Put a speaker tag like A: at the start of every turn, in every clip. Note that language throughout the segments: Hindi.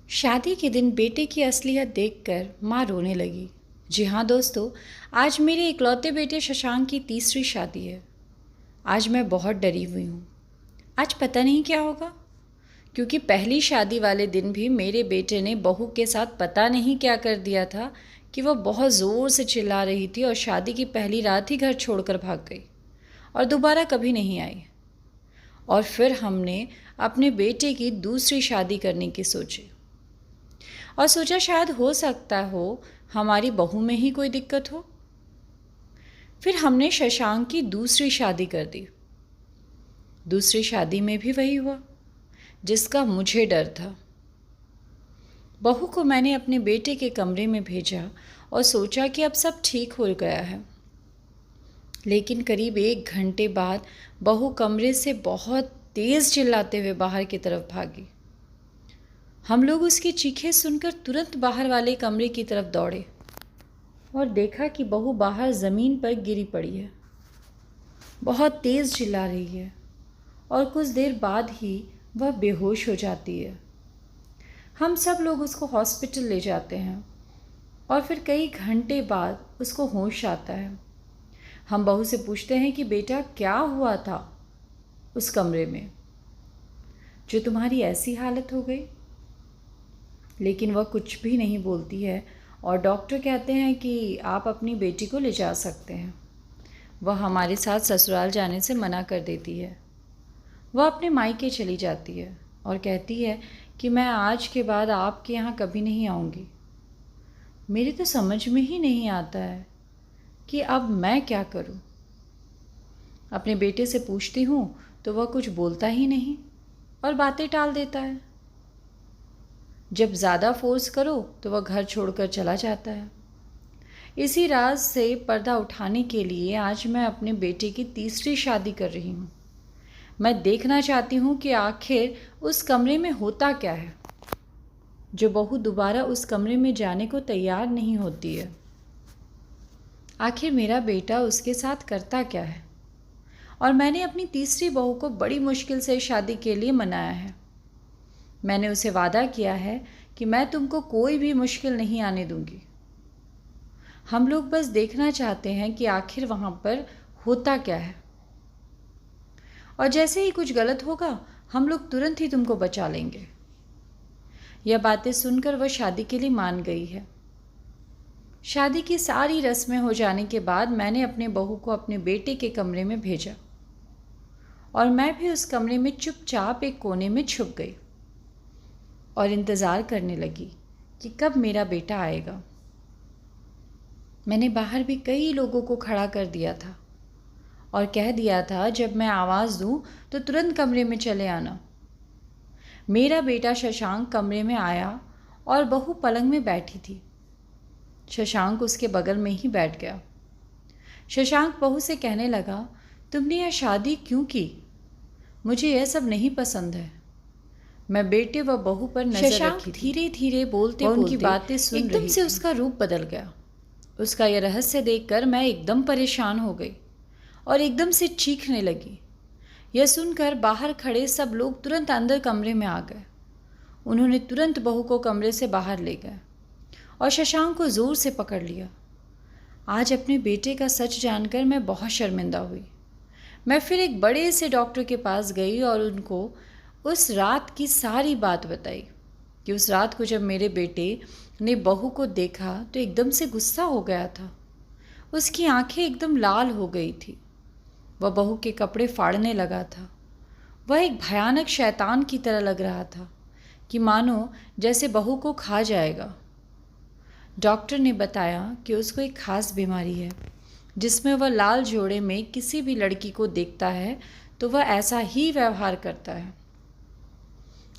A: शादी के दिन बेटे की असलियत देखकर माँ रोने लगी। जी हाँ दोस्तों, आज मेरे इकलौते बेटे शशांक की तीसरी शादी है। आज मैं बहुत डरी हुई हूँ। आज पता नहीं क्या होगा, क्योंकि पहली शादी वाले दिन भी मेरे बेटे ने बहू के साथ पता नहीं क्या कर दिया था कि वह बहुत ज़ोर से चिल्ला रही थी और शादी की पहली रात ही घर छोड़कर भाग गई और दोबारा कभी नहीं आई। और फिर हमने अपने बेटे की दूसरी शादी करने की सोची और सोचा शायद हो सकता हो हमारी बहू में ही कोई दिक्कत हो। फिर हमने शशांक की दूसरी शादी कर दी। दूसरी शादी में भी वही हुआ जिसका मुझे डर था। बहू को मैंने अपने बेटे के कमरे में भेजा और सोचा कि अब सब ठीक हो गया है, लेकिन करीब 1 घंटे बाद बहू कमरे से बहुत तेज़ चिल्लाते हुए बाहर की तरफ भागी। हम लोग उसकी चीखें सुनकर तुरंत बाहर वाले कमरे की तरफ दौड़े और देखा कि बहू बाहर ज़मीन पर गिरी पड़ी है, बहुत तेज़ चिल्ला रही है और कुछ देर बाद ही वह बेहोश हो जाती है। हम सब लोग उसको हॉस्पिटल ले जाते हैं और फिर कई घंटे बाद उसको होश आता है। हम बहू से पूछते हैं कि बेटा क्या हुआ था उस कमरे में जो तुम्हारी ऐसी हालत हो गई, लेकिन वह कुछ भी नहीं बोलती है और डॉक्टर कहते हैं कि आप अपनी बेटी को ले जा सकते हैं। वह हमारे साथ ससुराल जाने से मना कर देती है। वह अपने मायके चली जाती है और कहती है कि मैं आज के बाद आपके यहाँ कभी नहीं आऊँगी। मेरी तो समझ में ही नहीं आता है कि अब मैं क्या करूँ। अपने बेटे से पूछती हूँ तो वह कुछ बोलता ही नहीं और बातें टाल देता है। जब ज़्यादा फोर्स करो तो वह घर छोड़कर चला जाता है। इसी राज से पर्दा उठाने के लिए आज मैं अपने बेटे की तीसरी शादी कर रही हूँ। मैं देखना चाहती हूँ कि आखिर उस कमरे में होता क्या है जो बहू दोबारा उस कमरे में जाने को तैयार नहीं होती है। आखिर मेरा बेटा उसके साथ करता क्या है। और मैंने अपनी तीसरी बहू को बड़ी मुश्किल से शादी के लिए मनाया है। मैंने उसे वादा किया है कि मैं तुमको कोई भी मुश्किल नहीं आने दूंगी। हम लोग बस देखना चाहते हैं कि आखिर वहाँ पर होता क्या है, और जैसे ही कुछ गलत होगा हम लोग तुरंत ही तुमको बचा लेंगे। यह बातें सुनकर वह शादी के लिए मान गई है। शादी की सारी रस्में हो जाने के बाद मैंने अपने बहू को अपने बेटे के कमरे में भेजा और मैं भी उस कमरे में चुपचाप एक कोने में छुप गई और इंतज़ार करने लगी कि कब मेरा बेटा आएगा। मैंने बाहर भी कई लोगों को खड़ा कर दिया था और कह दिया था जब मैं आवाज़ दूं तो तुरंत कमरे में चले आना। मेरा बेटा शशांक कमरे में आया और बहू पलंग में बैठी थी। शशांक उसके बगल में ही बैठ गया। शशांक बहू से कहने लगा, तुमने यह शादी क्यों की? मुझे यह सब नहीं पसंद है। मैं बेटे व बहू पर नजर रखी थी। धीरे धीरे बोलते उनकी बातें सुन एकदम से उसका रूप बदल गया। उसका यह रहस्य देखकर मैं एकदम परेशान हो गई और एकदम से चीखने लगी। यह सुनकर बाहर खड़े सब लोग तुरंत अंदर कमरे में आ गए। उन्होंने तुरंत बहू को कमरे से बाहर ले गए और शशांक को ज़ोर से पकड़ लिया। आज अपने बेटे का सच जानकर मैं बहुत शर्मिंदा हुई। मैं फिर एक बड़े से डॉक्टर के पास गई और उनको उस रात की सारी बात बताई कि उस रात को जब मेरे बेटे ने बहू को देखा तो एकदम से गुस्सा हो गया था। उसकी आंखें एकदम लाल हो गई थी। वह बहू के कपड़े फाड़ने लगा था। वह एक भयानक शैतान की तरह लग रहा था कि मानो जैसे बहू को खा जाएगा। डॉक्टर ने बताया कि उसको एक खास बीमारी है जिसमें वह लाल जोड़े में किसी भी लड़की को देखता है तो वह ऐसा ही व्यवहार करता है।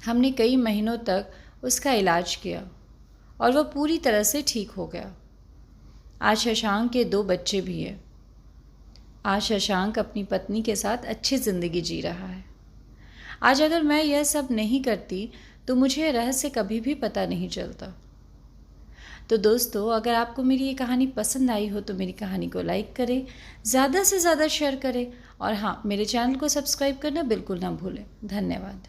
A: हमने कई महीनों तक उसका इलाज किया और वह पूरी तरह से ठीक हो गया। आज शशांक के 2 बच्चे भी हैं। आज शशांक अपनी पत्नी के साथ अच्छी ज़िंदगी जी रहा है। आज अगर मैं यह सब नहीं करती तो मुझे यह रहस्य कभी भी पता नहीं चलता। तो दोस्तों, अगर आपको मेरी ये कहानी पसंद आई हो तो मेरी कहानी को लाइक करें, ज़्यादा से ज़्यादा शेयर करें और हाँ, मेरे चैनल को सब्सक्राइब करना बिल्कुल ना भूलें। धन्यवाद।